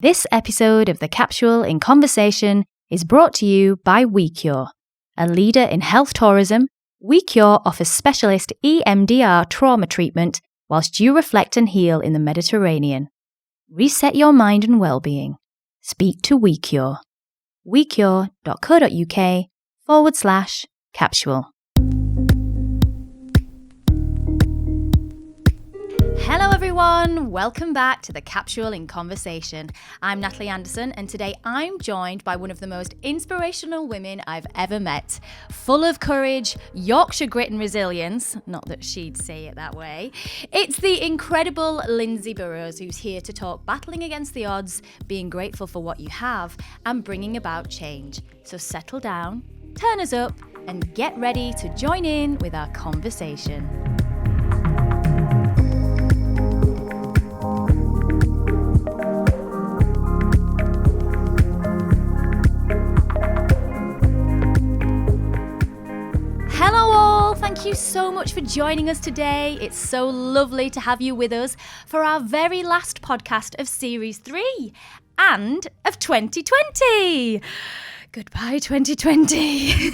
This episode of the Capsule in Conversation is brought to you by WeCure. A leader in health tourism, WeCure offers specialist EMDR trauma treatment whilst you reflect and heal in the Mediterranean. Reset your mind and well-being. Speak to WeCure. WeCure.co.uk/capsule. Hello everyone, welcome back to the Capsule in Conversation. I'm Natalie Anderson and today I'm joined by one of the most inspirational women I've ever met. Full of courage, Yorkshire grit and resilience, not that she'd say it that way. It's the incredible Lindsey Burrow who's here to talk battling against the odds, being grateful for what you have and bringing about change. So settle down, turn us up and get ready to join in with our conversation. Hello all, thank you so much for joining us today. It's so lovely to have you with us for our very last podcast of Series 3 and of 2020. Goodbye 2020.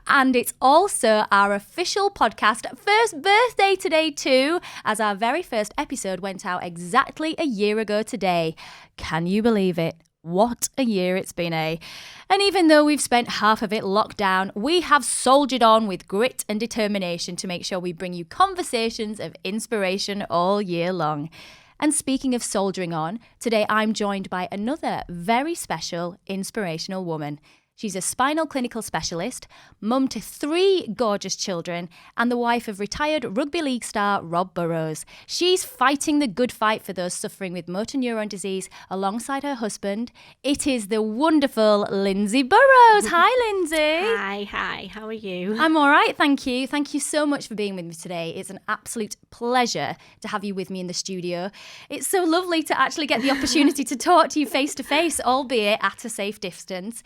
And it's also our official podcast first birthday today too, as our very first episode went out exactly a year ago today. Can you believe it? What a year it's been, eh? And even though we've spent half of it locked down, we have soldiered on with grit and determination to make sure we bring you conversations of inspiration all year long. And speaking of soldiering on, today I'm joined by another very special, inspirational woman. She's a spinal clinical specialist, mum to 3 gorgeous children, and the wife of retired rugby league star Rob Burrow. She's fighting the good fight for those suffering with motor neurone disease alongside her husband. It is the wonderful Lindsey Burrow. Hi, Lindsey. Hi. How are you? I'm all right, thank you. Thank you so much for being with me today. It's an absolute pleasure to have you with me in the studio. It's so lovely to actually get the opportunity to talk to you face to face, albeit at a safe distance.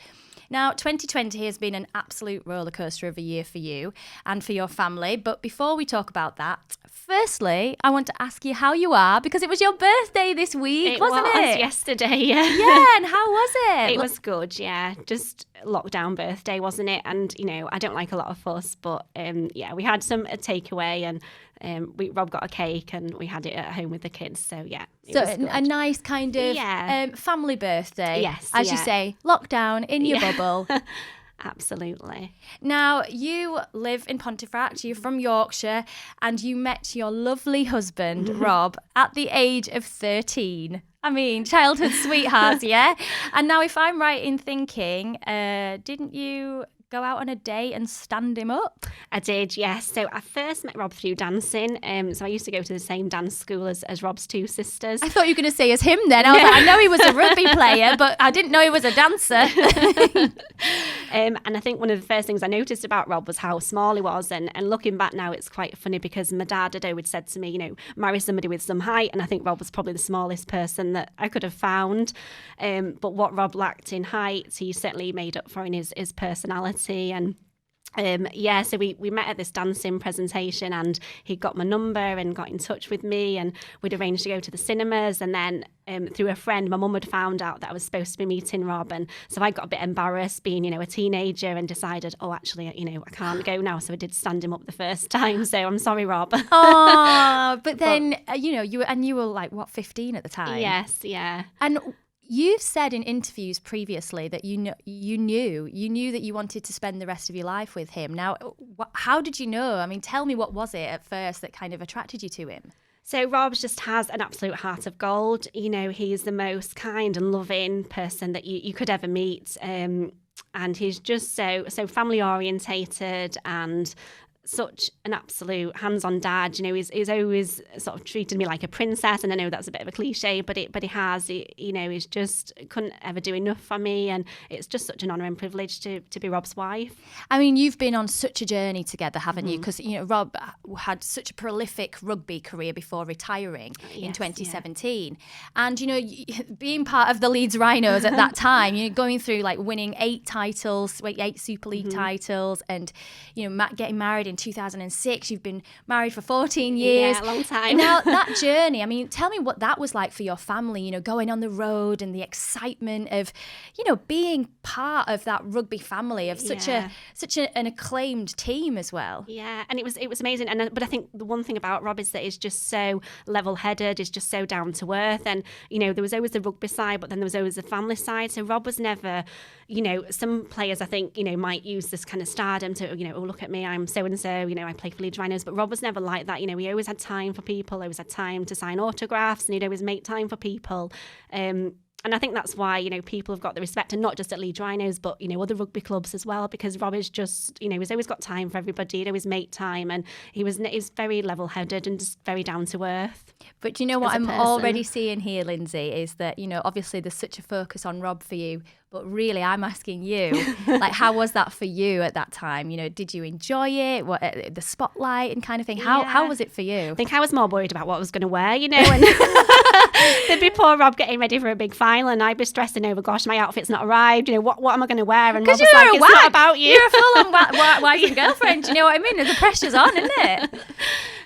Now, 2020 has been an absolute roller coaster of a year for you and for your family. But before we talk about that, firstly, I want to ask you how you are because it was your birthday this week, wasn't it? It was yesterday, yeah. Yeah, and how was it? It was good, yeah. Just lockdown birthday, wasn't it? And, you know, I don't like a lot of fuss, but yeah, we had a takeaway and Rob got a cake and we had it at home with the kids. So, yeah. So a nice kind of family birthday. Yes. As you say, lockdown in your bubble. Absolutely. Now, you live in Pontefract, you're from Yorkshire, and you met your lovely husband, Rob, at the age of 13. I mean, childhood sweethearts, yeah? And now, if I'm right in thinking, didn't you go out on a date and stand him up? I did, yes. So I first met Rob through dancing. So I used to go to the same dance school as Rob's 2 sisters. I thought you were going to say as him then. I was like, I know he was a rugby player, but I didn't know he was a dancer. And I think one of the first things I noticed about Rob was how small he was. And looking back now, it's quite funny because my dad had always said to me, you know, marry somebody with some height. And I think Rob was probably the smallest person that I could have found. But what Rob lacked in height, he certainly made up for in his personality. And so we met at this dancing presentation and he got my number and got in touch with me and we'd arranged to go to the cinemas, and then through a friend my mum had found out that I was supposed to be meeting Rob, and so I got a bit embarrassed being, you know, a teenager and decided, oh actually, you know, I can't go now, so I did stand him up the first time, so I'm sorry, Rob. Oh, but then you know, you were like what, 15 at the time? Yes, yeah. And you've said in interviews previously that you knew that you wanted to spend the rest of your life with him. Now, how did you know? I mean, tell me, what was it at first that kind of attracted you to him? So Rob just has an absolute heart of gold. You know, he's the most kind and loving person that you could ever meet. And he's just so family orientated and such an absolute hands-on dad. You know, he's always sort of treated me like a princess, and I know that's a bit of a cliche, but he has. You know, he's just couldn't ever do enough for me, and it's just such an honour and privilege to be Rob's wife. I mean, you've been on such a journey together, haven't you? Because, you know, Rob had such a prolific rugby career before retiring in 2017. Yeah. And, you know, being part of the Leeds Rhinos at that time, you know, going through like winning 8 Super League titles and, you know, getting married in 2006. You've been married for 14 years. Yeah, a long time. Now, that journey, I mean, tell me what that was like for your family, you know, going on the road and the excitement of, you know, being part of that rugby family of such an acclaimed team as well. Yeah, and it was amazing. But I think the one thing about Rob is that he's just so level-headed, is just so down to earth. And, you know, there was always the rugby side, but then there was always the family side. So Rob was never, you know, some players I think, you know, might use this kind of stardom to, you know, oh, look at me, I'm so-and-so, you know, I play for Leeds Rhinos. But Rob was never like that. You know, he always had time for people, always had time to sign autographs, and he'd always make time for people. And I think that's why, you know, people have got the respect, and not just at Leeds Rhinos, but, you know, other rugby clubs as well, because Rob is just, you know, he's always got time for everybody. He'd always make time, and he's very level-headed and just very down to earth. But you know what I'm already seeing here, Lindsay, is that, you know, obviously there's such a focus on Rob for you, but really I'm asking you, like, how was that for you at that time? You know, did you enjoy it? What, the spotlight and kind of thing? How was it for you? I think I was more worried about what I was going to wear, you know, and there'd be poor Rob getting ready for a big final, and I'd be stressing over, gosh, my outfit's not arrived, you know, what am I going to wear? And Rob was like, it's not about you. You're a full-on wife and girlfriend, you know what I mean? The pressure's on, isn't it?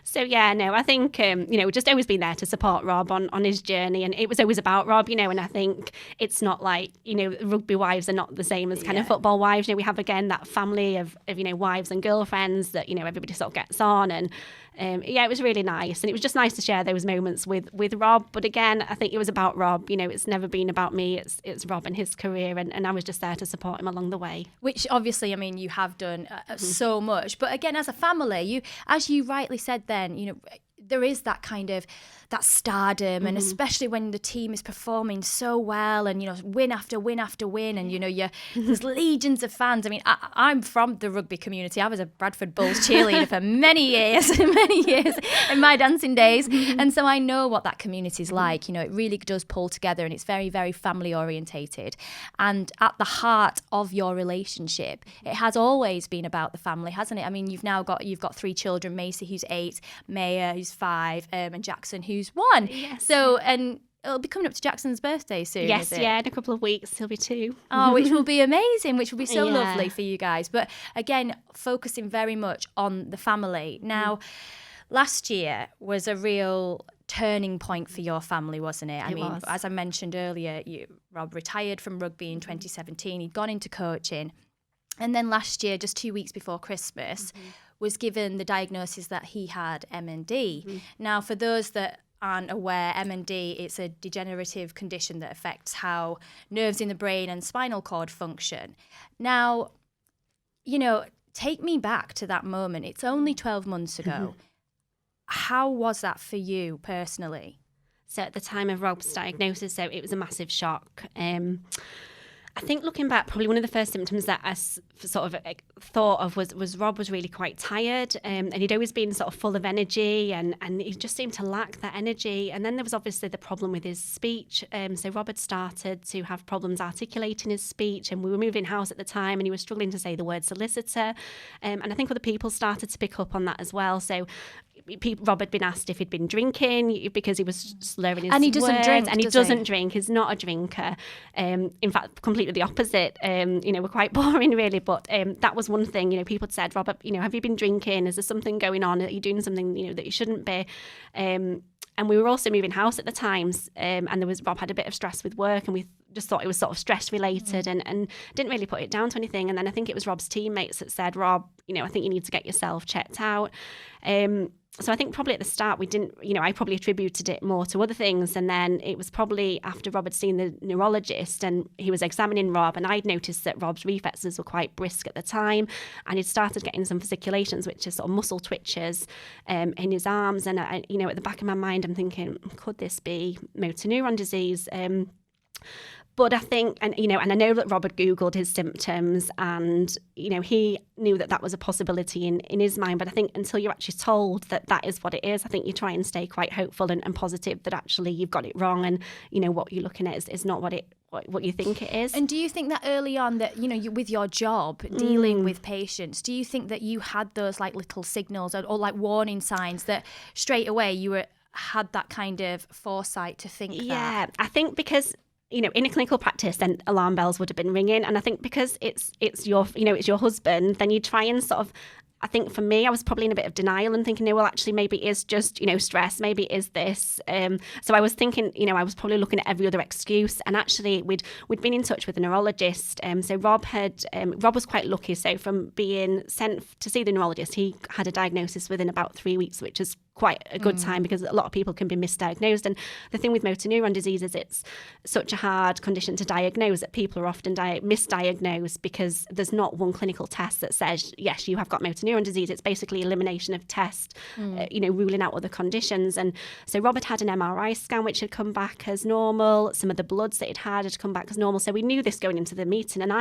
So, yeah, no, I think, you know, just always been there to support Rob on his journey. And it was always about Rob, you know, and I think it's not like, you know, rugby wives are not the same as kind of football wives. You know, we have, again, that family of, you know, wives and girlfriends that, you know, everybody sort of gets on. And, it was really nice. And it was just nice to share those moments with Rob. But again, I think it was about Rob. You know, it's never been about me. It's Rob and his career. And I was just there to support him along the way. Which obviously, I mean, you have done so much. But again, as a family, as you rightly said then, you know, there is that kind of that stardom, and especially when the team is performing so well, and, you know, win after win after win, and, you know, there's legions of fans. I mean, I'm from the rugby community. I was a Bradford Bulls cheerleader for many years in my dancing days, and so I know what that community is like. You know, it really does pull together, and it's very, very family orientated. And at the heart of your relationship, it has always been about the family, hasn't it? I mean, you've got 3 children: Macy, who's 8, Maya, who's 5, and Jackson, who's 1. Yes. So, and it'll be coming up to Jackson's birthday soon. Yes, is it? yeah, in a couple of weeks he'll be 2. Oh, which will be amazing, which will be so lovely for you guys. But again, focusing very much on the family. Now, last year was a real turning point for your family, wasn't it? I mean, as I mentioned earlier, Rob retired from rugby in 2017. He'd gone into coaching. And then last year, just 2 weeks before Christmas, was given the diagnosis that he had MND. Now, for those that aren't aware, MND, it's a degenerative condition that affects how nerves in the brain and spinal cord function. Now, you know, take me back to that moment. It's only 12 months ago. How was that for you personally? So at the time of Rob's diagnosis, so it was a massive shock. I think looking back, probably one of the first symptoms that I sort of thought of was Rob was really quite tired, and he'd always been sort of full of energy, and he just seemed to lack that energy. And then there was obviously the problem with his speech. So Rob had started to have problems articulating his speech, and we were moving house at the time, and he was struggling to say the word solicitor. And I think other people started to pick up on that as well. So Rob had been asked if he'd been drinking because he was slurring his words. And he doesn't drink, and he doesn't drink. He's not a drinker. In fact, completely the opposite. You know, we're quite boring really, but that was one thing. You know, people had said, Rob, you know, have you been drinking? Is there something going on? Are you doing something, you know, that you shouldn't be? And we were also moving house at the times, and Rob had a bit of stress with work, and we just thought it was sort of stress related, and didn't really put it down to anything. And then I think it was Rob's teammates that said, Rob, you know, I think you need to get yourself checked out. So I think probably at the start we didn't, you know, I probably attributed it more to other things. And then it was probably after Rob had seen the neurologist and he was examining Rob, and I'd noticed that Rob's reflexes were quite brisk at the time, and he'd started getting some fasciculations, which are sort of muscle twitches in his arms. And, you know, at the back of my mind, I'm thinking, could this be motor neuron disease? But I think, and I know that Rob had Googled his symptoms, and, you know, he knew that was a possibility in his mind. But I think until you're actually told that is what it is, I think you try and stay quite hopeful and positive that actually you've got it wrong, and, you know, what you're looking at is not what you think it is. And do you think that early on that, you know, with your job dealing with patients, do you think that you had those like little signals or like warning signs that straight away you had that kind of foresight to think that? Yeah, I think because, you know, in a clinical practice, then alarm bells would have been ringing. And I think because it's your husband, then you try and sort of I think for me, I was probably in a bit of denial and thinking, no, well, actually, maybe it is just, stress. Maybe it is this. So I was thinking, I was probably looking at every other excuse. And actually, we'd been in touch with a neurologist. So Rob was quite lucky. So from being sent to see the neurologist, he had a diagnosis within about 3 weeks, which is quite a good time because a lot of people can be misdiagnosed. And the thing with motor neuron disease is it's such a hard condition to diagnose that people are often misdiagnosed because there's not one clinical test that says, yes, you have got motor neuron disease. It's basically elimination of test, ruling out other conditions. And so Robert had an MRI scan, which had come back as normal. Some of the bloods that he'd had come back as normal. So we knew this going into the meeting. And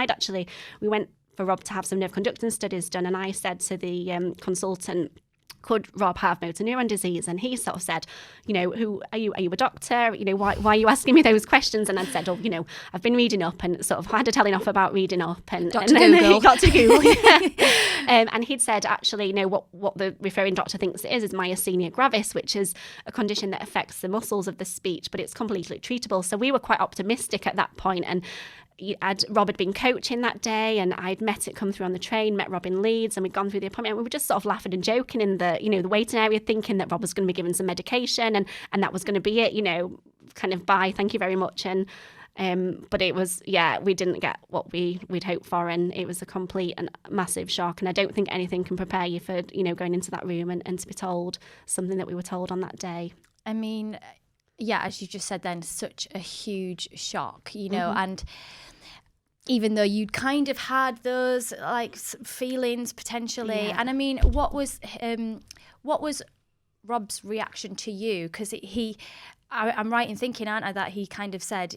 we went for Rob to have some nerve conducting studies done. And I said to the consultant, could Rob have motor neuron disease? And he sort of said, who are you? Are you a doctor? Why are you asking me those questions? And I said, I've been reading up and sort of had a telling off about reading up. And Dr. then Google. Dr. Google. Yeah. And he'd said, actually, what the referring doctor thinks it is myasthenia gravis, which is a condition that affects the muscles of the speech, but it's completely treatable. So we were quite optimistic at that point. And Rob had been coaching that day, and I'd met Rob in Leeds, and we'd gone through the appointment. We were just sort of laughing and joking in the waiting area, thinking that Rob was going to be given some medication and that was going to be it, kind of bye, thank you very much. And but it was, we didn't get what we'd hoped for, and it was a complete and massive shock. And I don't think anything can prepare you for, going into that room and to be told something that we were told on that day. I mean, as you just said then, such a huge shock, and even though you'd kind of had those like feelings potentially. And I mean, what was Rob's reaction to you? Because I'm right in thinking, aren't I, that he kind of said,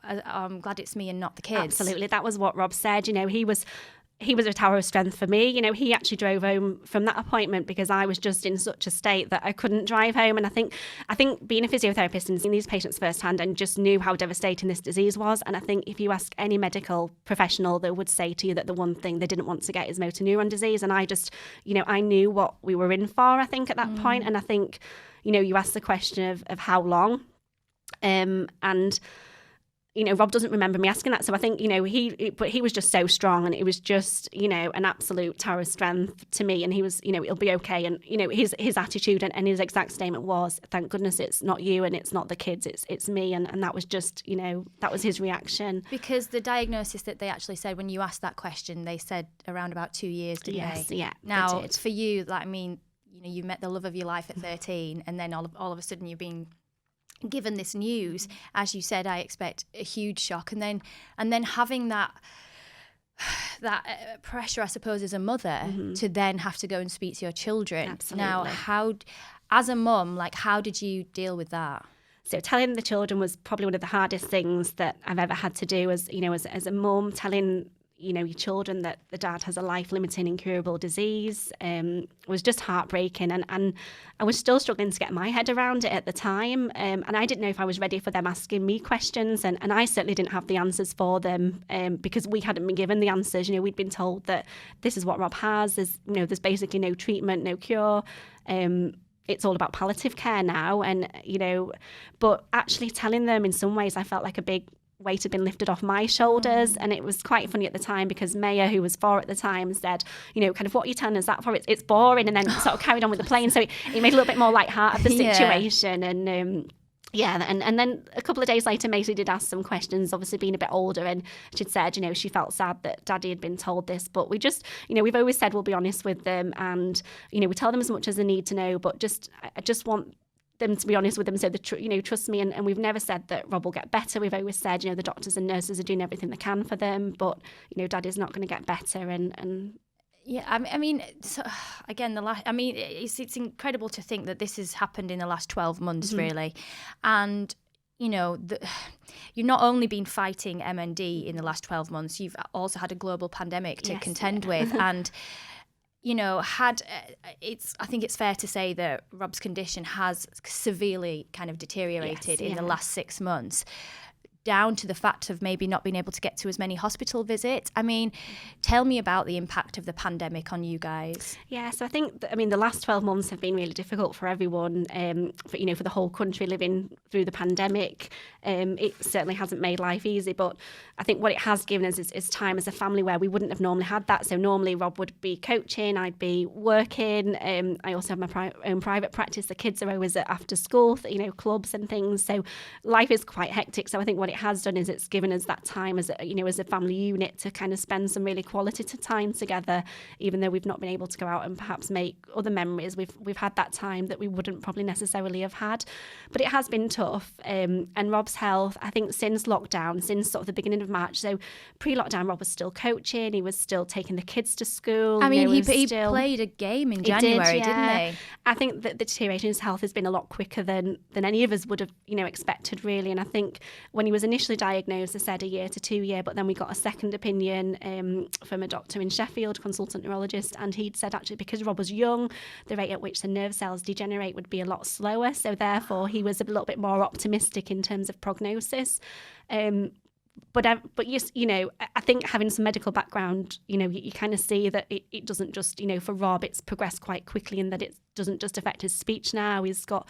I'm glad it's me and not the kids. Absolutely. That was what Rob said. He was a tower of strength for me. He actually drove home from that appointment because I was just in such a state that I couldn't drive home. And I think being a physiotherapist and seeing these patients firsthand, and just knew how devastating this disease was. And I think if you ask any medical professional, they would say to you that the one thing they didn't want to get is motor neuron disease. And I just, I knew what we were in for, I think, at that point. And I think, you ask the question of how long, and Rob doesn't remember me asking that. So I think, he was just so strong, and it was just, an absolute tower of strength to me. And he was, it'll be okay. And, his attitude and his exact statement was, thank goodness it's not you and it's not the kids, it's me. And that was just, that was his reaction. Because the diagnosis that they actually said when you asked that question, they said around about 2 years, didn't they? Yes, yeah. Now, for you, you met the love of your life at 13, and then all of a sudden you're being given this news. As you said, I expect a huge shock, and then having that pressure, I suppose, as a mother to then have to go and speak to your children. Absolutely. Now, as a mum, how did you deal with that? So telling the children was probably one of the hardest things that I've ever had to do as a mum, telling your children that the dad has a life-limiting, incurable disease, was just heartbreaking. And I was still struggling to get my head around it at the time. And I didn't know if I was ready for them asking me questions. And I certainly didn't have the answers for them, because we hadn't been given the answers. We'd been told that this is what Rob has. There's basically no treatment, no cure. It's all about palliative care now. And, but actually telling them, in some ways, I felt like a big weight had been lifted off my shoulders. And it was quite funny at the time, because Maya, who was 4 at the time, said, kind of, what are you telling us that for? It's boring. And then sort of carried on with the playing. So it made a little bit more lighthearted of the situation. And and then a couple of days later, Maisie did ask some questions, obviously being a bit older, and she'd said, she felt sad that Daddy had been told this, but we just, we've always said we'll be honest with them, and, we tell them as much as they need to know, but I just want them to be honest with them, so they trust me. And we've never said that Rob will get better. We've always said, the doctors and nurses are doing everything they can for them, but Daddy's not going to get better. And yeah, I mean, so, again, it's incredible to think that this has happened in the last 12 months, really, and you've not only been fighting MND in the last 12 months, you've also had a global pandemic to contend with, and I think it's fair to say that Rob's condition has severely kind of deteriorated in the last 6 months. down to the fact of maybe not being able to get to as many hospital visits. I mean, tell me about the impact of the pandemic on you guys. Yeah, so I think, the last 12 months have been really difficult for everyone, for the whole country living through the pandemic. It certainly hasn't made life easy, but I think what it has given us is time as a family where we wouldn't have normally had that. So normally Rob would be coaching, I'd be working. I also have my own private practice. The kids are always at after school, clubs and things. So life is quite hectic. So I think what it has done is it's given us that time as a family unit to kind of spend some really quality time together, even though we've not been able to go out and perhaps make other memories. We've had that time that we wouldn't probably necessarily have had, but it has been tough. And Rob's health, I think since lockdown, since sort of the beginning of March, so pre-lockdown, Rob was still coaching, he was still taking the kids to school. I mean, he played a game in January, didn't he? I think that the deterioration in his health has been a lot quicker than any of us would have expected, really. And I think when he was initially diagnosed, they said 1 year to 2 years, but then we got a second opinion from a doctor in Sheffield, consultant neurologist, and he'd said actually because Rob was young, the rate at which the nerve cells degenerate would be a lot slower, so therefore he was a little bit more optimistic in terms of prognosis. But I think having some medical background, you kind of see that it doesn't just, for Rob, it's progressed quite quickly in that it doesn't just affect his speech now. He's got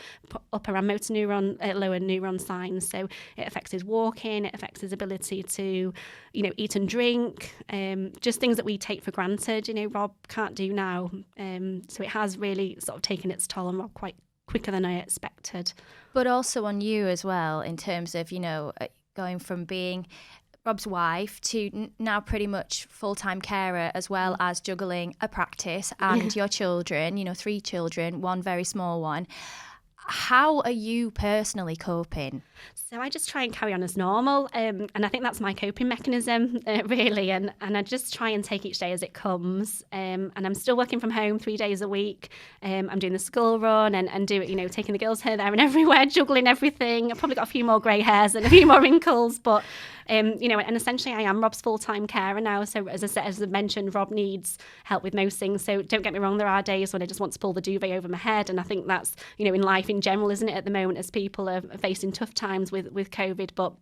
upper and motor neuron, lower neuron signs. So it affects his walking, it affects his ability to, eat and drink, just things that we take for granted, Rob can't do now. So it has really sort of taken its toll on Rob quite quicker than I expected. But also on you as well, in terms of, going from being Rob's wife to now pretty much full-time carer, as well as juggling a practice and your children, 3 children, 1 very small one. How are you personally coping? So I just try and carry on as normal, and I think that's my coping mechanism, really, and I just try and take each day as it comes, and I'm still working from home 3 days a week. I'm doing the school run and taking the girls here, there and everywhere, juggling everything. I've probably got a few more grey hairs and a few more wrinkles, but and essentially I am Rob's full-time carer now. So as I mentioned, Rob needs help with most things. So don't get me wrong, there are days when I just want to pull the duvet over my head, and I think that's in life in general, isn't it, at the moment, as people are facing tough times with COVID. But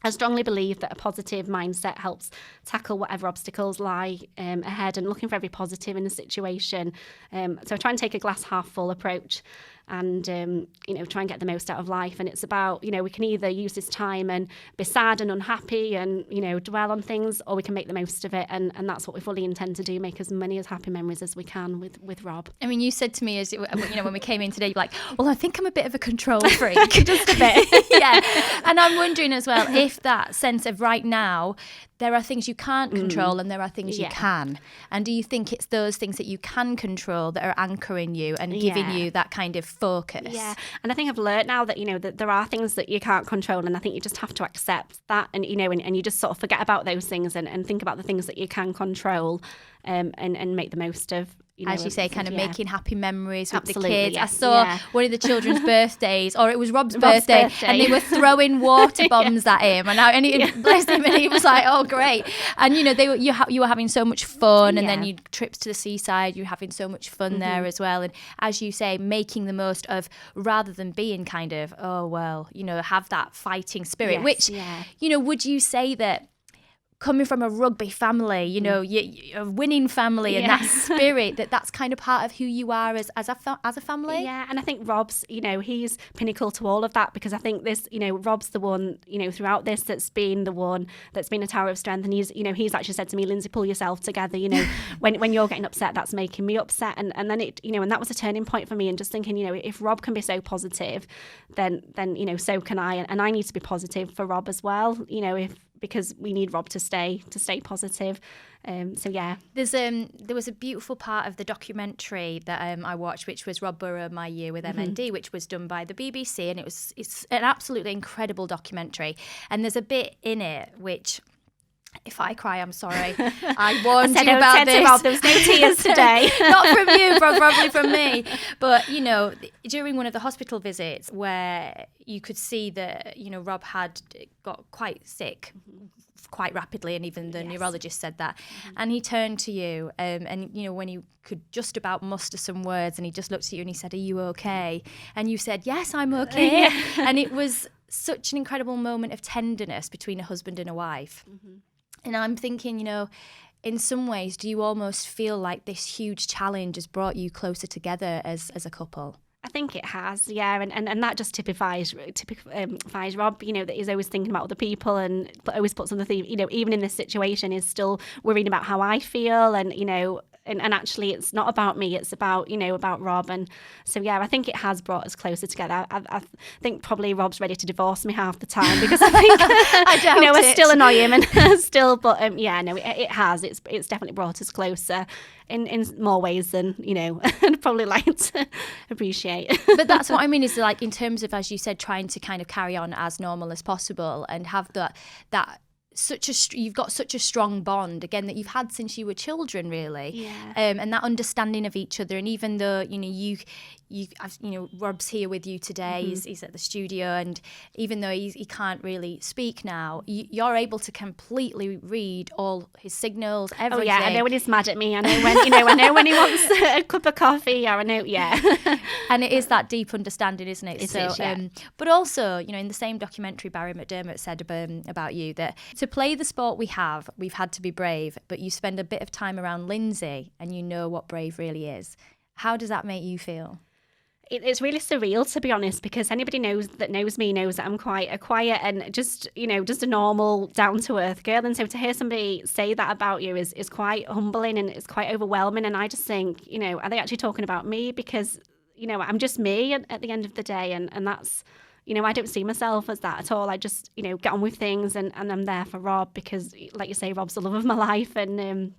I strongly believe that a positive mindset helps tackle whatever obstacles lie ahead, and looking for every positive in a situation. So I try and take a glass half full approach, and try and get the most out of life. And it's about, we can either use this time and be sad and unhappy and dwell on things, or we can make the most of it, and that's what we fully intend to do, make as many as happy memories as we can with Rob. I mean, you said to me, as when we came in today, you're like, well, I think I'm a bit of a control freak. Just a bit. Yeah. And I'm wondering as well, if that sense of right now, there are things you can't control and there are things you can. And do you think it's those things that you can control that are anchoring you and giving you that kind of focus? Yeah. And I think I've learned now that, that there are things that you can't control, and I think you just have to accept that, and, and you just sort of forget about those things and think about the things that you can control, and make the most of. As you say, kind of making happy memories with Absolutely, the kids. yes, I saw one of the children's birthdays, or it was Rob's birthday, and they were throwing water bombs at him, bless him, and he was like, "Oh, great!" And you were having so much fun, and then you trips to the seaside, you're having so much fun there as well. And as you say, making the most of, rather than being kind of, oh well, have that fighting spirit. Would you say that? Coming from a rugby family, a winning family, and that spirit, that's kind of part of who you are as a family. Yeah, and I think Rob's, he's pinnacle to all of that, because I think this, Rob's the one, throughout this that's been the one that's been a tower of strength, and he's actually said to me, Lindsey, pull yourself together. When you're getting upset, that's making me upset, and then it, and that was a turning point for me, and just thinking, if Rob can be so positive, then so can I, and I need to be positive for Rob as well. Because we need Rob to stay positive. There was a beautiful part of the documentary that I watched, which was Rob Burrow, My Year with MND, which was done by the BBC, and it's an absolutely incredible documentary. And there's a bit in it which, if I cry, I'm sorry. I warned you about this. Rob, there was no tears today. Not from you, probably from me. But, during one of the hospital visits where you could see that, Rob had got quite sick quite rapidly, and even the neurologist said that. And he turned to you, and when you could just about muster some words, and he just looked at you and he said, "Are you okay?" And you said, "Yes, I'm okay." And it was such an incredible moment of tenderness between a husband and a wife. And I'm thinking, in some ways, do you almost feel like this huge challenge has brought you closer together as a couple? I think it has, yeah, and that just typifies Rob, that he's always thinking about other people and always puts on the theme, even in this situation, is still worrying about how I feel, and and actually it's not about me, it's about about Rob. And so I think it has brought us closer together. I think probably Rob's ready to divorce me half the time, because I think I still annoy him and still, but it has, it's definitely brought us closer in more ways than I'd probably like to appreciate. But that's what I mean, is like, in terms of, as you said, trying to kind of carry on as normal as possible and have that you've got such a strong bond, again, that you've had since you were children, really. And that understanding of each other. And even though Rob's here with you today, he's at the studio, and even though he can't really speak now, you're able to completely read all his signals, everything. I know when he's mad at me, I know when I know when he wants a cup of coffee, or I know. And it is that deep understanding, isn't it? It is, yeah. But also, in the same documentary, Barry McDermott said about you that to play the sport we've had to be brave, but you spend a bit of time around Lindsey and you know what brave really is. How does that make you feel? It's really surreal, to be honest, because anybody knows me knows that I'm quite a quiet and just a normal, down-to-earth girl. And so to hear somebody say that about you is quite humbling, and it's quite overwhelming. And I just think, are they actually talking about me? Because, I'm just me at the end of the day. And that's, I don't see myself as that at all. I just, get on with things, and I'm there for Rob because, like you say, Rob's the love of my life. And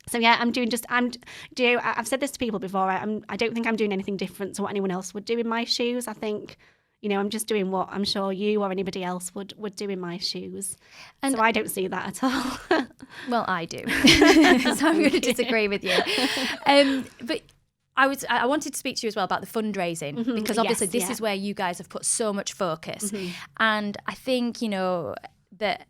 so I've said this to people before. I don't think I'm doing anything different to what anyone else would do in my shoes. I think, I'm just doing what I'm sure you or anybody else would do in my shoes. And so I don't see that at all. Well, I do. So I'm going to disagree with you. But I wanted to speak to you as well about the fundraising, because obviously this is where you guys have put so much focus. And I think, that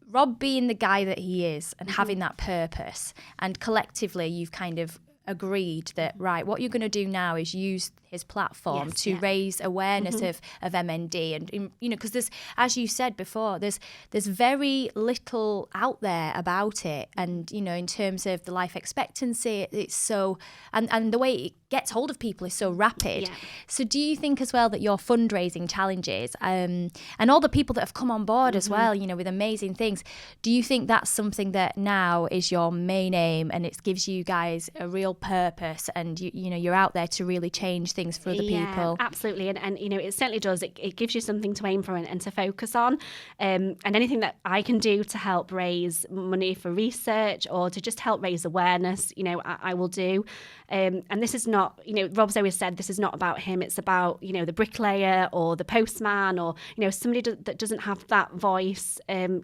Rob being the guy that he is and having that purpose, and collectively you've kind of agreed that, right, what you're going to do now is use his platform to raise awareness of MND, and because there's, as you said before, there's very little out there about it, and in terms of the life expectancy, it's so, and the way it gets hold of people is so rapid. So do you think as well that your fundraising challenges and all the people that have come on board as well, with amazing things, do you think that's something that now is your main aim, and it gives you guys a real purpose, and you're out there to really change things for other people? Absolutely. And it certainly does. It gives you something to aim for and to focus on. And anything that I can do to help raise money for research or to just help raise awareness, I will do. And this is not, Rob's always said this is not about him. It's about, the bricklayer or the postman or, somebody that doesn't have that voice, and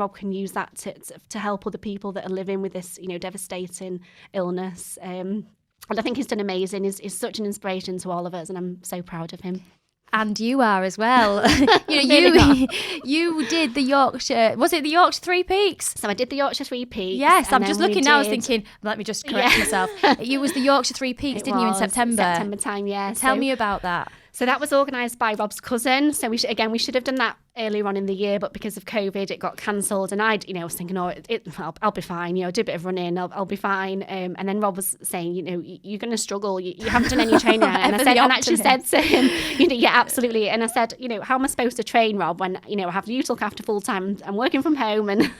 Rob can use that to help other people that are living with this, devastating illness. And I think he's done amazing. He's such an inspiration to all of us, and I'm so proud of him. And you are as well. You did the Yorkshire, was it the Yorkshire Three Peaks? So I did the Yorkshire Three Peaks. Yes, I'm just looking now, I was thinking, let me just correct myself. It was the Yorkshire Three Peaks, didn't you, in September? September time, yeah. Tell me about that. So that was organised by Rob's cousin. So we should have done that earlier on in the year, but because of COVID, it got cancelled. And I was thinking, I'll be fine. Do a bit of running, I'll be fine. And then Rob was saying, you're going to struggle. You haven't done any training. And I actually said to him, yeah, absolutely. And I said, how am I supposed to train, Rob, when I have you to look after full time? I'm working from home and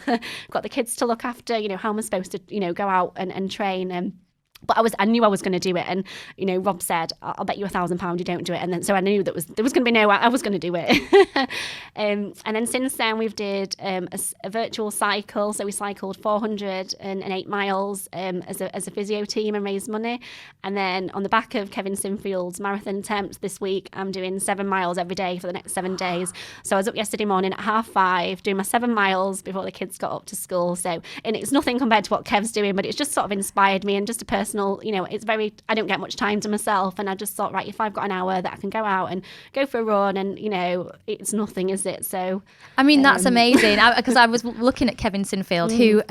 got the kids to look after. How am I supposed to go out and train? But I knew I was going to do it, and Rob said, "I'll bet you £1,000 you don't do it." And then so I knew there was going to be no way I was going to do it. And then since then we've did a virtual cycle. So we cycled 408 miles as a physio team and raised money. And then on the back of Kevin Sinfield's marathon attempt this week, I'm doing 7 miles every day for the next 7 days. So I was up yesterday morning at 5:30 doing my 7 miles before the kids got up to school. So, and it's nothing compared to what Kev's doing, but it's just sort of inspired me, and just a person personal, I don't get much time to myself. And I just thought, right, if I've got an hour that I can go out and go for a run and, it's nothing, is it? So, I mean, that's amazing. Because I was looking at Kevin Sinfield, who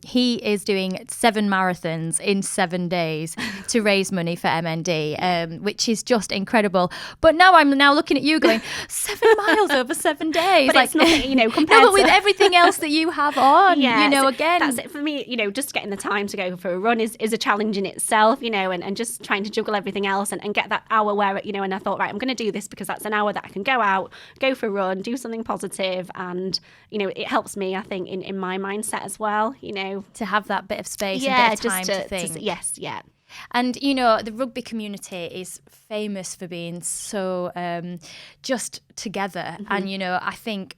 he is doing 7 marathons in 7 days to raise money for MND, which is just incredible. But now I'm looking at you going, 7 miles over 7 days. But it's nothing, compared no, but with everything else that you have on, again. That's it for me, just getting the time to go for a run is a challenge in itself, and just trying to juggle everything else and get that hour where, and I thought, right, I'm going to do this because that's an hour that I can go out, go for a run, do something positive. And, it helps me, I think, in my mindset as well, To have that bit of space and bit of time to think. Yes, yeah. And, the rugby community is famous for being so just together. And, I think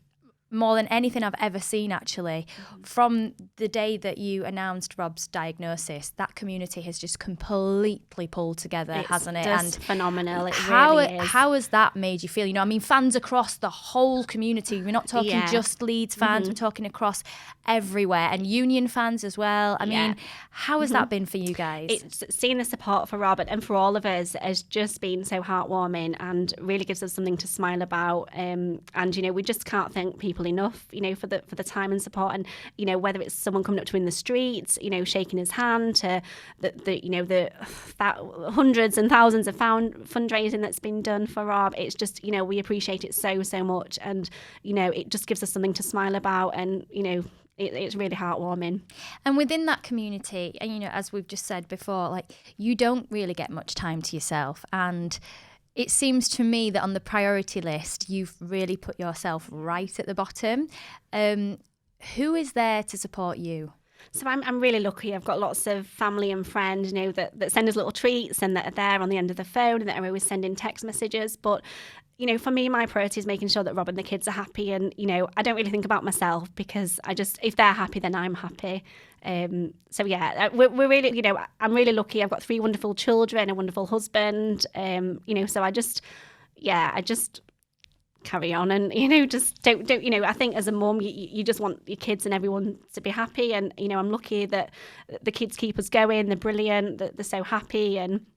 more than anything I've ever seen, actually, from the day that you announced Rob's diagnosis, that community has just completely pulled together, hasn't it? And phenomenal. It really is. How has that made you feel? Fans across the whole community. We're not talking just Leeds fans. We're talking across everywhere, and Union fans as well. I mean, how has that been for you guys? It's seeing the support for Rob and for all of us has just been so heartwarming and really gives us something to smile about. And we just can't thank people enough, for the time and support. And whether it's someone coming up to him in the streets, shaking his hand, to the hundreds and thousands of fundraising that's been done for Rob. It's just we appreciate it so much, and it just gives us something to smile about, and it's really heartwarming. And within that community, and as we've just said before, like, you don't really get much time to yourself, and it seems to me that on the priority list, you've really put yourself right at the bottom. Who is there to support you? So I'm really lucky. I've got lots of family and friends, that send us little treats and that are there on the end of the phone and that are always sending text messages. But, for me, my priority is making sure that Rob and the kids are happy. And, I don't really think about myself because if they're happy, then I'm happy. So yeah, we're really, I'm really lucky. I've got 3 wonderful children, a wonderful husband. So I just carry on and, just don't, I think as a mum, you just want your kids and everyone to be happy. And, I'm lucky that the kids keep us going. They're brilliant. They're so happy. And,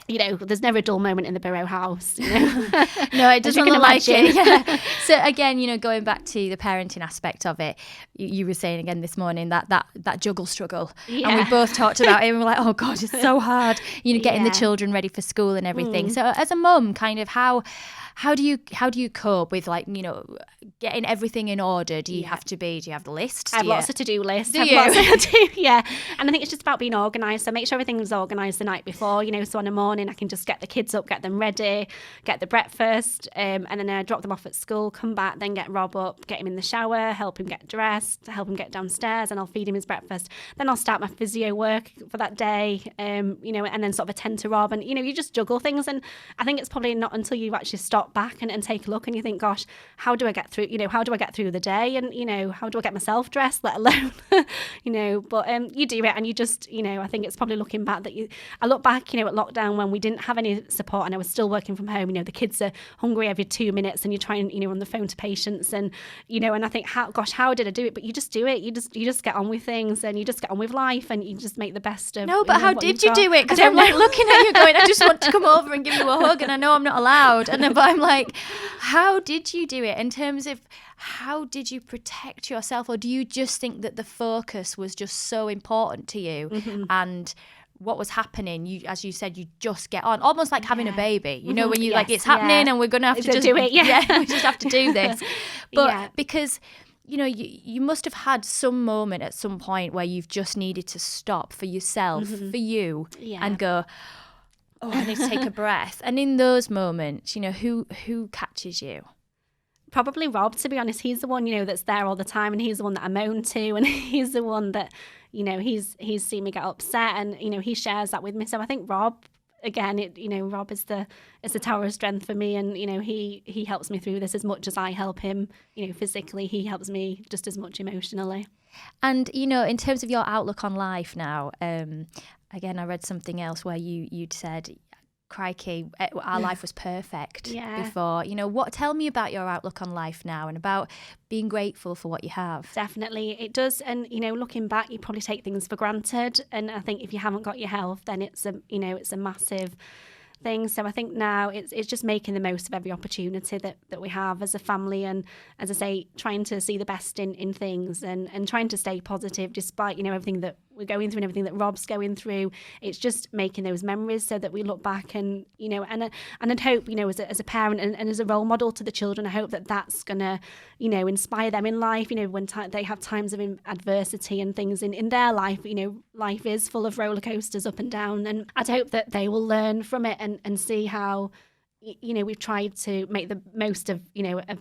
there's never a dull moment in the Burrow house. No, it doesn't look like it. Yeah. So again, going back to the parenting aspect of it, you were saying again this morning that juggle struggle, and we both talked about it. And we're like, oh God, it's so hard. getting the children ready for school and everything. So as a mum, kind of how do you cope with getting everything in order? Do you have the lists? I have lots of to-do lists. Do you? Yeah. And I think it's just about being organised. So make sure everything's organised the night before, so on a morning I can just get the kids up, get them ready, get the breakfast, and then drop them off at school, come back, then get Rob up, get him in the shower, help him get dressed, help him get downstairs, and I'll feed him his breakfast. Then I'll start my physio work for that day, and then sort of attend to Rob. And, you just juggle things. And I think it's probably not until you actually stop back and take a look and you think, gosh, how do I get through the day? And, how do I get myself dressed, let alone, but you do it. And you just, I think it's probably looking back I look back, at lockdown when we didn't have any support and I was still working from home. The kids are hungry every 2 minutes and you're trying, on the phone to patients and, and I think, how did I do it? But you just do it. You just get on with things and you just get on with life and you just make the best of. No, but how did you do it? Because I'm like looking at you going, I just want to come over and give you a hug and I know I'm not allowed. And then, but I'm like, how did you do it in terms of how did you protect yourself? Or do you just think that the focus was just so important to you and what was happening, you, as you said, you just get on, almost like having a baby, when you like, it's happening and we're going to have to just do it. We just have to do this. But because, you must have had some moment at some point where you've just needed to stop for yourself, for you, and go, oh, I need to take a breath. And in those moments, who catches you? Probably Rob, to be honest. He's the one, that's there all the time, and he's the one that I moan to, and he's the one that, he's seen me get upset, and he shares that with me. So I think Rob, again, Rob is the tower of strength for me, and he helps me through this as much as I help him. Physically, he helps me just as much emotionally. And in terms of your outlook on life now, again, I read something else where you'd said, crikey, our life was perfect Yeah. before. Tell me about your outlook on life now and about being grateful for what you have. Definitely, it does. And, looking back, you probably take things for granted. And I think if you haven't got your health, then it's a massive thing. So I think now it's just making the most of every opportunity that we have as a family. And as I say, trying to see the best in things and trying to stay positive despite, everything that we're going through and everything that Rob's going through. It's just making those memories so that we look back and, and I'd hope, as a parent and as a role model to the children, I hope that that's going to, inspire them in life, when they have times of adversity and things in their life. Life is full of roller coasters up and down, and I'd hope that they will learn from it and see how, we've tried to make the most of, a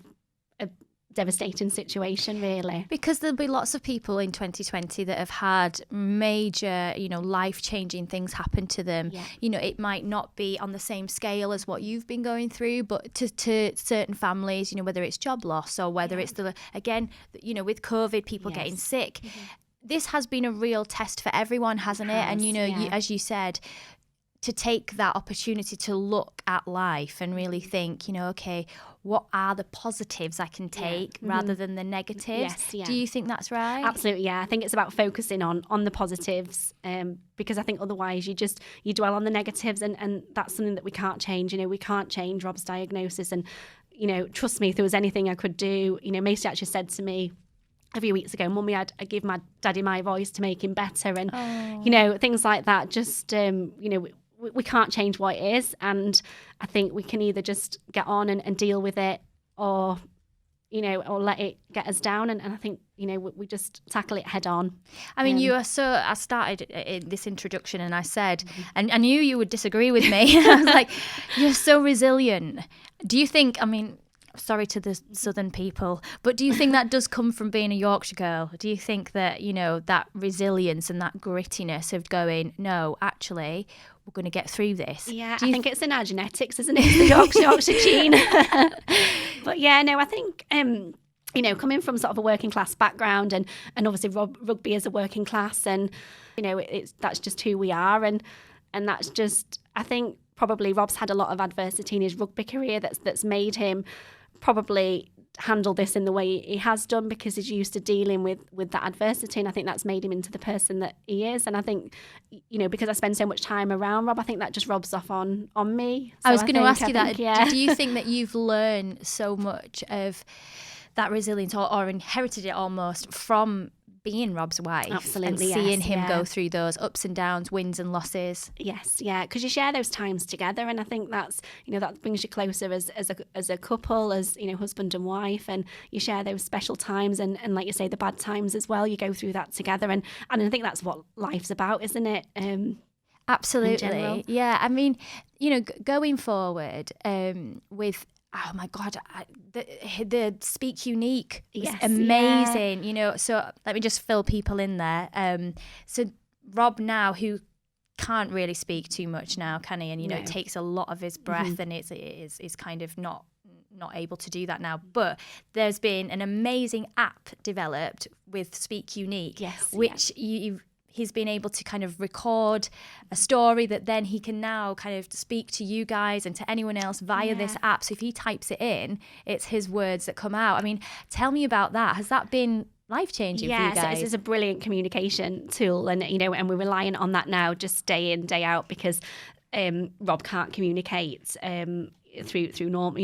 devastating situation, really. Because there'll be lots of people in 2020 that have had major, life-changing things happen to them. Yeah. It might not be on the same scale as what you've been going through, but to certain families, whether it's job loss or whether it's with COVID, people getting sick. Mm-hmm. This has been a real test for everyone, hasn't it? And, you, as you said, to take that opportunity to look at life and really think, okay, what are the positives I can take rather than the negatives? Yes, yeah. Do you think that's right? Absolutely, yeah. I think it's about focusing on the positives, because I think otherwise you dwell on the negatives, and that's something that we can't change. We can't change Rob's diagnosis, and trust me, if there was anything I could do, Macy actually said to me a few weeks ago, Mummy, I'd give my daddy my voice to make him better, and things like that. Just we can't change what it is, and I think we can either just get on and deal with it, or or let it get us down, and I think we just tackle it head on. I mean, I started in this introduction and I said, and I knew you would disagree with me. I was like, you're so resilient. Do you think, sorry to the southern people, but do you think that does come from being a Yorkshire girl? Do you think that, that resilience and that grittiness of going, no, actually, we're going to get through this? Yeah, I think it's in our genetics, isn't it? It's the Yorkshire gene. But yeah, no, I think, coming from sort of a working class background, and obviously rugby is a working class, and, that's just who we are. And that's just, I think probably Rob's had a lot of adversity in his rugby career that's made him probably handle this in the way he has done, because he's used to dealing with that adversity, and I think that's made him into the person that he is. And I think, because I spend so much time around Rob, I think that just rubs off on me. So I was going to ask you that. Yeah. Do you think that you've learned so much of that resilience or inherited it almost from being Rob's wife? Absolutely, and seeing him go through those ups and downs, wins and losses? Yes, yeah, because you share those times together, and I think that's, that brings you closer as a couple, as husband and wife, and you share those special times, and like you say, the bad times as well. You go through that together, and I think that's what life's about, isn't it? Absolutely, yeah. Going forward with, oh my God, the Speak Unique was amazing. So let me just fill people in there. So Rob now, who can't really speak too much now, can he? And it takes a lot of his breath, and it's kind of not able to do that now. But there's been an amazing app developed with Speak Unique, which he's been able to kind of record a story that then he can now kind of speak to you guys and to anyone else via this app. So if he types it in, it's his words that come out. Tell me about that. Has that been life-changing for you guys? Yes, it's a brilliant communication tool, and and we're relying on that now just day in, day out, because Rob can't communicate through norm,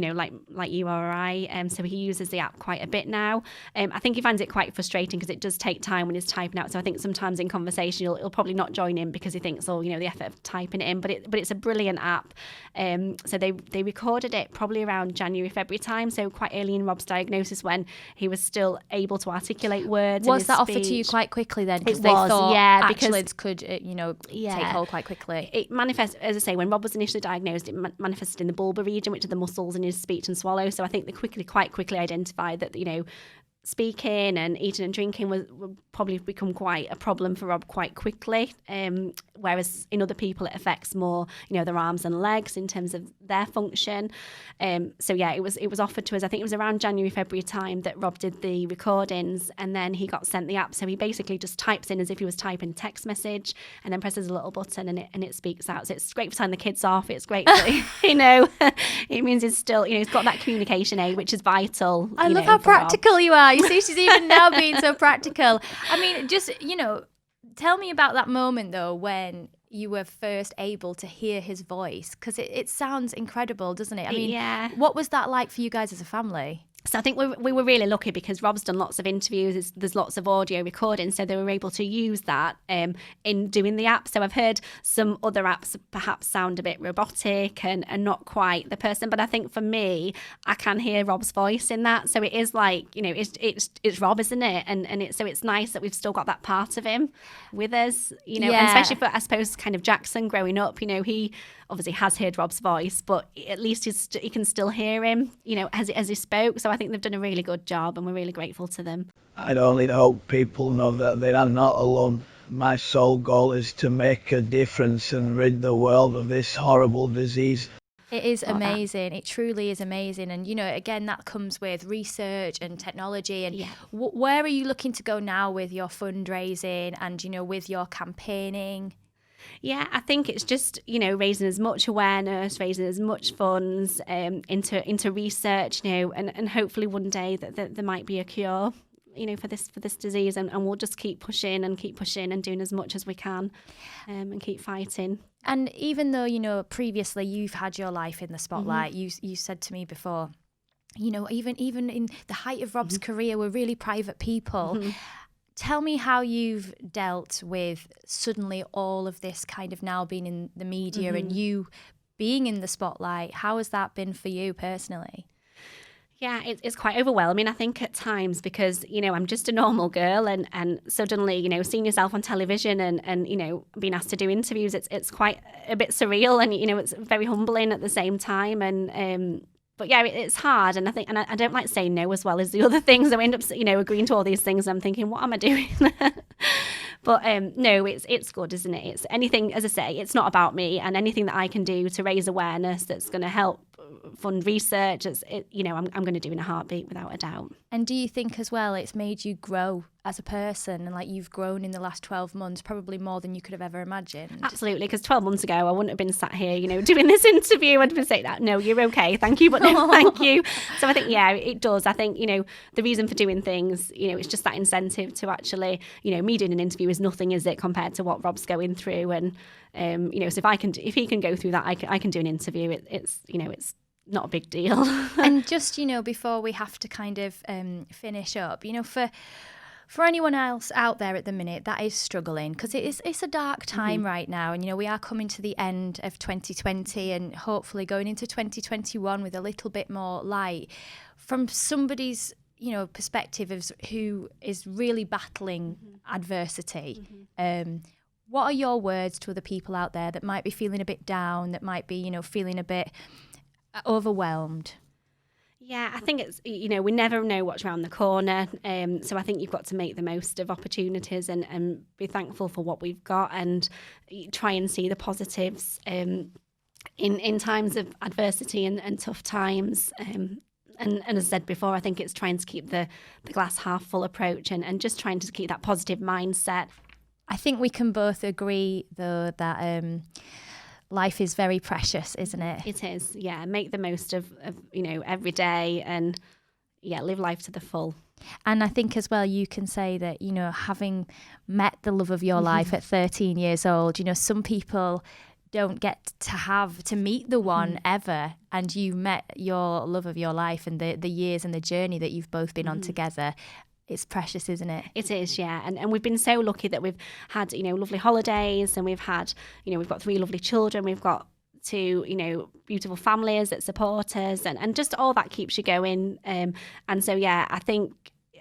like you or I. So he uses the app quite a bit now. I think he finds it quite frustrating because it does take time when he's typing out. So I think sometimes in conversation he'll probably not join in because he thinks, the effort of typing it in. But it's a brilliant app. So they recorded it probably around January, February time. So quite early in Rob's diagnosis, when he was still able to articulate words. Was that offered to you quite quickly then? Because they thought because could take hold quite quickly. It manifests, as I say, when Rob was initially diagnosed, it manifested in the bulbar region, which are the muscles in his speech and swallow. So I think they quite quickly identified that, speaking and eating and drinking would probably become quite a problem for Rob quite quickly. Whereas in other people, it affects more, their arms and legs in terms of their function. So yeah, it was offered to us. I think it was around January, February time that Rob did the recordings, and then he got sent the app. So he basically just types in as if he was typing a text message, and then presses a little button, and it speaks out. So it's great for telling the kids off. It's great for, it means he's still, he's got that communication aid, which is vital. I love how practical Rob. you are. You see, she's even now being so practical. I mean, just, tell me about that moment, though, when you were first able to hear his voice, because it sounds incredible, doesn't it? I mean, yeah. What was that like for you guys as a family? So I think we were really lucky because Rob's done lots of interviews. There's lots of audio recording, so they were able to use that in doing the app. So I've heard some other apps perhaps sound a bit robotic and not quite the person, but I think for me, I can hear Rob's voice in that. So it is like, it's Rob, isn't it? And it's nice that we've still got that part of him with us, and especially for, I suppose, kind of Jackson growing up. He obviously has heard Rob's voice, but at least he can still hear him, as he spoke. So I think they've done a really good job, and we're really grateful to them. I'd only hope people know that they are not alone. My sole goal is to make a difference and rid the world of this horrible disease. It is amazing. It truly is amazing. And, again, that comes with research and technology. And where are you looking to go now with your fundraising and, with your campaigning? Yeah, I think it's just, raising as much awareness, raising as much funds into research, and hopefully one day that there might be a cure, for this disease, and we'll just keep pushing and doing as much as we can, and keep fighting. And even though, previously you've had your life in the spotlight, you said to me before, even in the height of Rob's career, we're really private people. Tell me how you've dealt with suddenly all of this kind of now being in the media and you being in the spotlight. How has that been for you personally? Yeah, it's quite overwhelming, I think, at times, because, I'm just a normal girl and suddenly, seeing yourself on television and being asked to do interviews, it's quite a bit surreal and, it's very humbling at the same time. And but yeah, it's hard, and I think, and I don't like saying no as well as the other things. I end up, agreeing to all these things, and I'm thinking, what am I doing? But no, it's good, isn't it? It's anything, as I say, it's not about me, and anything that I can do to raise awareness that's going to help fund research, I'm going to do in a heartbeat, without a doubt. And do you think as well it's made you grow as a person, and like you've grown in the last 12 months, probably more than you could have ever imagined? Absolutely, because 12 months ago I wouldn't have been sat here, doing this interview and been saying that, no, you're okay, thank you, but no, thank you. So I think, yeah, it does. I think, the reason for doing things, it's just that incentive to actually, me doing an interview is nothing, is it, compared to what Rob's going through. And, so if he can go through that, I can do an interview. It's not a big deal. And just, before we have to kind of finish up, for anyone else out there at the minute that is struggling, because it's a dark time right now, and we are coming to the end of 2020 and hopefully going into 2021 with a little bit more light. From somebody's perspective of who is really battling adversity, what are your words to other people out there that might be feeling a bit down, that might be feeling a bit overwhelmed? Yeah, I think it's, we never know what's around the corner. So I think you've got to make the most of opportunities and be thankful for what we've got, and try and see the positives in times of adversity and tough times. And as I said before, I think it's trying to keep the glass half full approach and just trying to keep that positive mindset. I think we can both agree, though, that life is very precious, isn't it? It is, yeah. Make the most of every day, and live life to the full. And I think as well, you can say that, having met the love of your life at 13 years old, some people don't get to meet the one ever, and you met your love of your life and the years and the journey that you've both been on together. It's precious, isn't it? It is, yeah. And we've been so lucky that we've had, lovely holidays, and we've had, we've got 3 lovely children. We've got 2, beautiful families that support us, and just all that keeps you going. And so, yeah, I think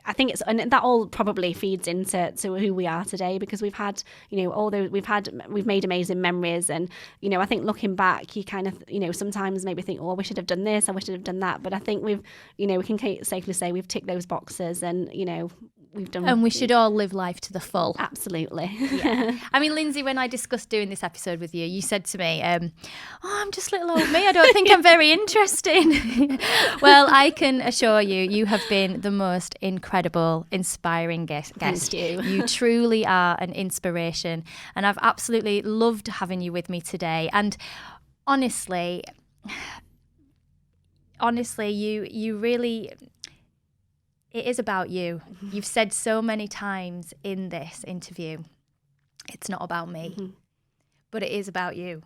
I think and that all probably feeds into who we are today, because we've had, we've made amazing memories. And, I think looking back, you kind of, sometimes maybe think, oh, we should have done this, I wish I'd have done that. But I think we can safely say we've ticked those boxes, and, we've done. And we should all live life to the full. Absolutely. Yeah. I mean, Lindsay, when I discussed doing this episode with you, you said to me, I'm just little old me. I don't think I'm very interesting. Well, I can assure you, you have been the most incredible, inspiring guest. Thank you. You truly are an inspiration. And I've absolutely loved having you with me today. And honestly, you really... It is about you. You've said so many times in this interview, it's not about me, but it is about you.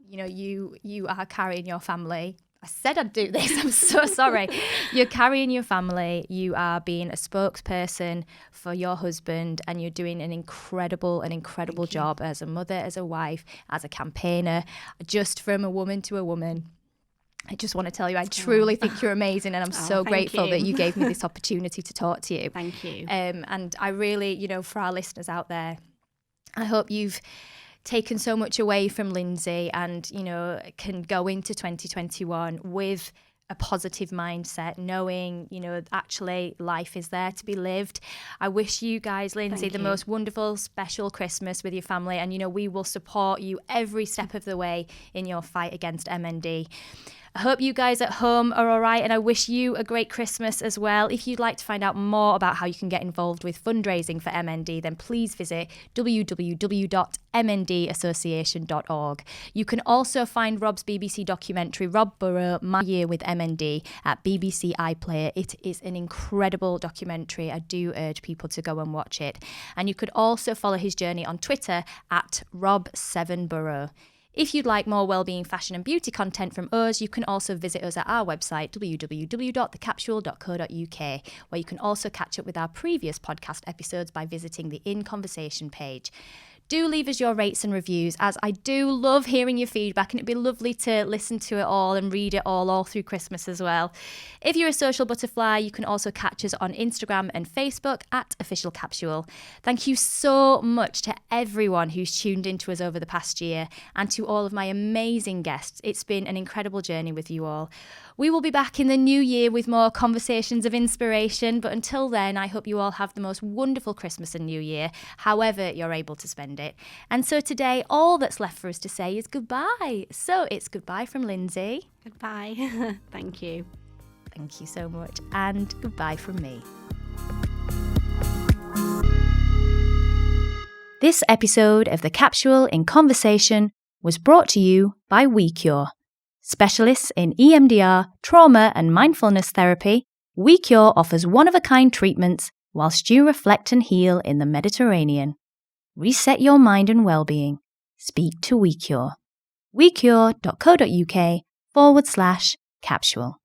You are carrying your family. I said I'd do this. I'm so sorry. You're carrying your family. You are being a spokesperson for your husband, and you're doing an incredible job as a mother, as a wife, as a campaigner, just from a woman to a woman. I just want to tell you, I truly think you're amazing, and I'm so grateful that you gave me this opportunity to talk to you. Thank you. And I really, for our listeners out there, I hope you've taken so much away from Lindsay and, can go into 2021 with a positive mindset, knowing, actually life is there to be lived. I wish you guys, Lindsay, the most wonderful, special Christmas with your family. And, we will support you every step of the way in your fight against MND. I hope you guys at home are all right, and I wish you a great Christmas as well. If you'd like to find out more about how you can get involved with fundraising for MND, then please visit www.mndassociation.org. You can also find Rob's BBC documentary, Rob Burrow, My Year with MND, at BBC iPlayer. It is an incredible documentary. I do urge people to go and watch it. And you could also follow his journey on Twitter at Rob7Burrow. If you'd like more wellbeing, fashion and beauty content from us, you can also visit us at our website, www.thecapsule.co.uk, where you can also catch up with our previous podcast episodes by visiting the In Conversation page. Do leave us your rates and reviews, as I do love hearing your feedback, and it'd be lovely to listen to it all and read it all through Christmas as well. If you're a social butterfly, you can also catch us on Instagram and Facebook at Official Capsule. Thank you so much to everyone who's tuned into us over the past year, and to all of my amazing guests. It's been an incredible journey with you all. We will be back in the new year with more conversations of inspiration, but until then, I hope you all have the most wonderful Christmas and New Year, however you're able to spend it. And so today, all that's left for us to say is goodbye. So it's goodbye from Lindsay. Goodbye. Thank you. Thank you so much. And goodbye from me. This episode of The Capsule in Conversation was brought to you by WeCure. Specialists in EMDR, trauma and mindfulness therapy, WeCure offers one-of-a-kind treatments whilst you reflect and heal in the Mediterranean. Reset your mind and well-being. Speak to WeCure. WeCure.co.uk/capsule.